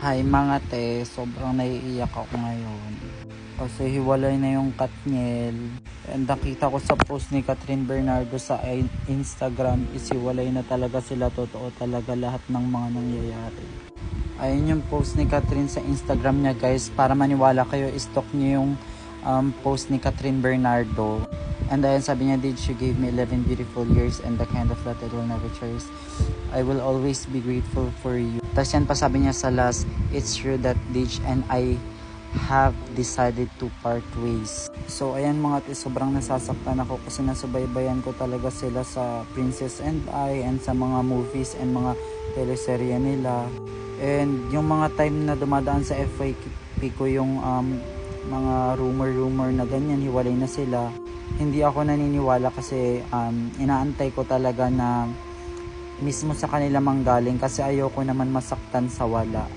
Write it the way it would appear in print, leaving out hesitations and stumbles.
Hi mga te, sobrang naiiyak ako ngayon. Kasi hiwalay na yung Katniel. And nakita ko sa post ni Catherine Bernardo sa Instagram, isiwalay na talaga sila. Totoo talaga lahat ng mga nangyayari. Ayun yung post ni Catherine sa Instagram niya guys. Para maniwala kayo, stalk niyo yung post ni Catherine Bernardo. And ayun sabi niya, did she gave me 11 beautiful years and the kind of love that will never cherish. I will always be grateful for you. Tapos yan pa sabi niya sa last, it's true that Dij and I have decided to part ways. So ayan mga te, sobrang nasasaktan ako kasi nasubaybayan ko talaga sila sa Princess and I and sa mga movies and mga teleserye nila. And yung mga time na dumadaan sa FYP ko yung mga rumor na ganyan, hiwalay na sila. Hindi ako naniniwala kasi inaantay ko talaga na mismo sa kanila manggaling kasi ayoko naman masaktan sa wala.